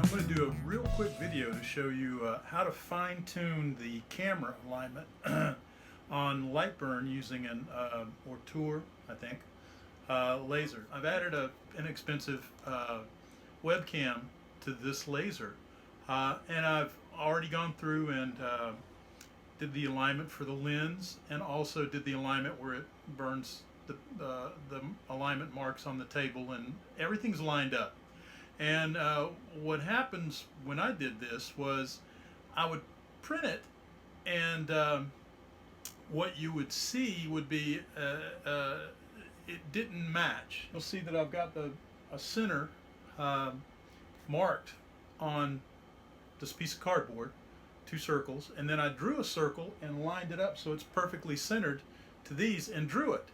I'm going to do a real quick video to show you how to fine-tune the camera alignment on Lightburn using an Ortur, I think, laser. I've added an inexpensive webcam to this laser, and I've already gone through and did the alignment for the lens, and also did the alignment where it burns the alignment marks on the table, and everything's lined up. And what happens when I did this was I would print it, and what you would see would be it didn't match. You'll see that I've got a center marked on this piece of cardboard, 2 circles, and then I drew a circle and lined it up so it's perfectly centered to these and drew it.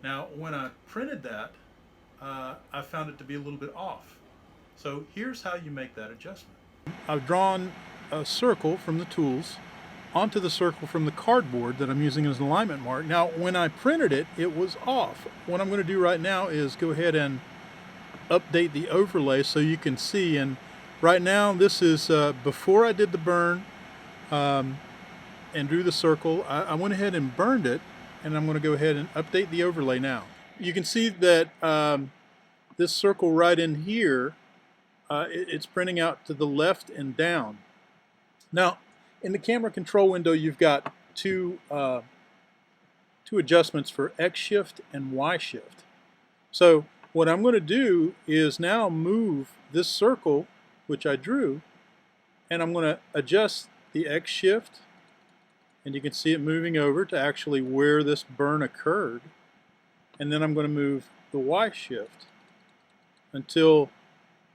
Now when I printed that, I found it to be a little bit off. So here's how you make that adjustment. I've drawn a circle from the tools onto the circle from the cardboard that I'm using as an alignment mark. Now when I printed it, it was off. What I'm going to do right now is go ahead and update the overlay so you can see. And right now this is before I did the burn and drew the circle. I went ahead and burned it, and I'm going to go ahead and update the overlay now. You can see that this circle right in here, it's printing out to the left and down. Now, in the camera control window, you've got two adjustments for X shift and Y shift. So what I'm going to do is now move this circle, which I drew, and I'm going to adjust the X shift, and you can see it moving over to actually where this burn occurred. And then I'm going to move the Y shift until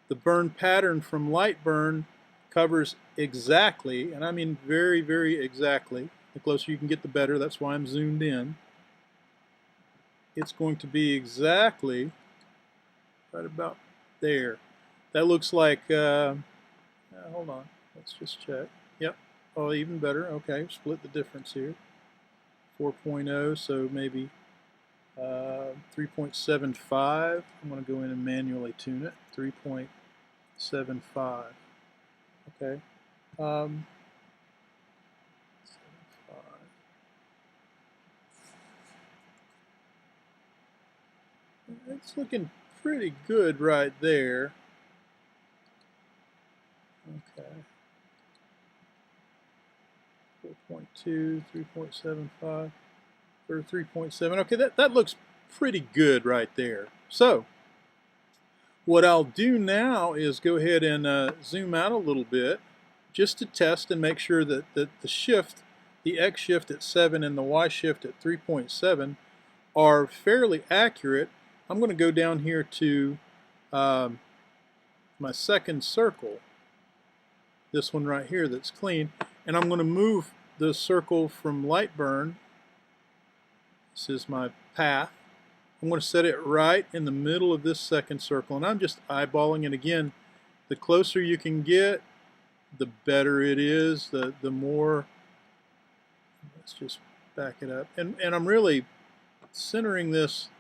the burn pattern from Lightburn covers exactly, and I mean very, very exactly. The closer you can get, the better. That's why I'm zoomed in. It's going to be exactly right about there. That looks like, hold on, let's just check. Yep, oh, even better. Okay, split the difference here. 4.0, so maybe 3.75. I'm going to go in and manually tune it. 3.75. Okay. 75. It's looking pretty good right there. Okay. 4.2, 3.75. Or 3.7. Okay, that looks pretty good right there. So what I'll do now is go ahead and zoom out a little bit just to test and make sure that the shift, the X shift at 7 and the Y shift at 3.7 are fairly accurate. I'm going to go down here to my second circle, this one right here that's clean, and I'm going to move the circle from Lightburn. This is my path. I'm going to set it right in the middle of this second circle, and I'm just eyeballing it again. The closer you can get, the better it is, the more. Let's just back it up. And I'm really centering this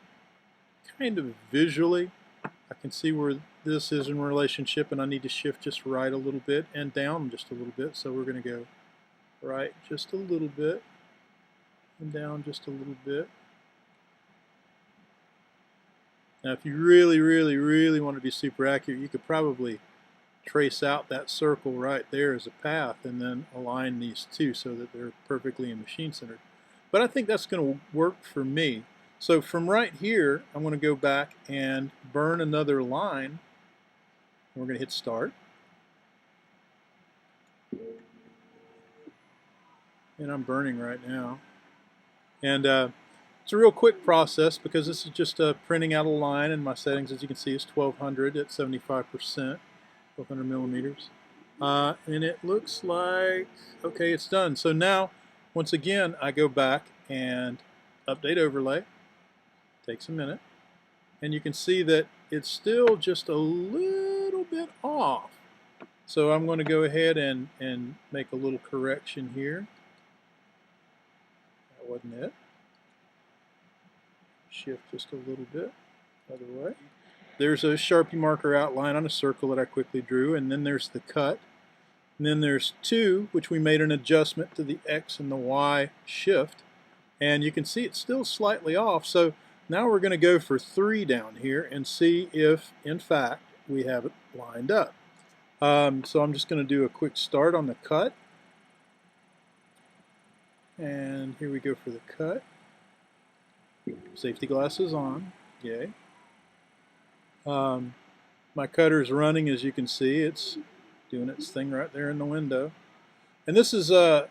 kind of visually. I can see where this is in relationship, and I need to shift just right a little bit and down just a little bit. So we're going to go right just a little bit and down just a little bit. Now if you really, really, really want to be super accurate, you could probably trace out that circle right there as a path and then align these two so that they're perfectly in machine centered. But I think that's going to work for me. So from right here, I'm going to go back and burn another line. We're going to hit start. And I'm burning right now. And it's a real quick process because this is just printing out a line, and my settings, as you can see, is 1200 at 75%, 1200 millimeters. And it looks like, okay, it's done. So now, once again, I go back and update overlay. Takes a minute. And you can see that it's still just a little bit off. So I'm going to go ahead and make a little correction here. That wasn't it. Shift just a little bit, other way. there's a Sharpie marker outline on a circle that I quickly drew, and then there's the cut. And then there's 2, which we made an adjustment to the X and the Y shift. And you can see it's still slightly off. So now we're going to go for 3 down here and see if, in fact, we have it lined up. So I'm just going to do a quick start on the cut. And here we go for the cut. Safety glasses on. Yay. My cutter's running, as you can see. It's doing its thing right there in the window. And this is a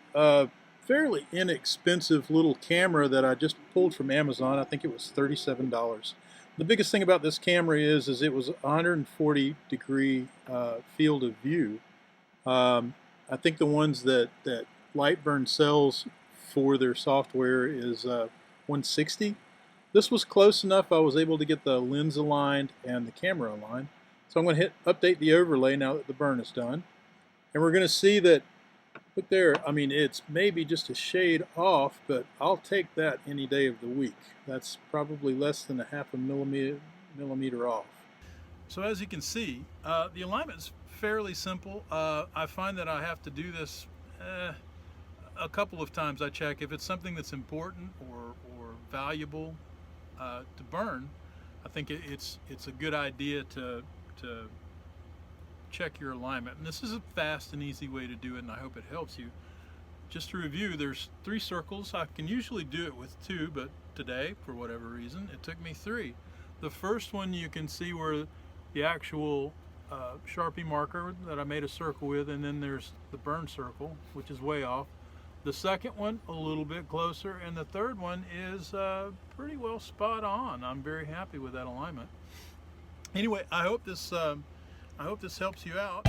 fairly inexpensive little camera that I just pulled from Amazon. I think it was $37. The biggest thing about this camera is it was 140 degree field of view. I think the ones that Lightburn sells for their software is 160. This was close enough. I was able to get the lens aligned and the camera aligned. So I'm going to hit update the overlay now that the burn is done. And we're going to see that, look there, I mean, it's maybe just a shade off, but I'll take that any day of the week. That's probably less than a half a millimeter off. So as you can see, the alignment is fairly simple. I find that I have to do this a couple of times. I check if it's something that's important or valuable to burn. I think it's a good idea to check your alignment. And this is a fast and easy way to do it, and I hope it helps you. Just to review, there's 3 circles. I can usually do it with 2, but today, for whatever reason, it took me 3. The first one, you can see where the actual Sharpie marker that I made a circle with, and then there's the burn circle, which is way off. The second one, a little bit closer, and the third one is pretty well spot on. I'm very happy with that alignment. Anyway, I hope this helps you out.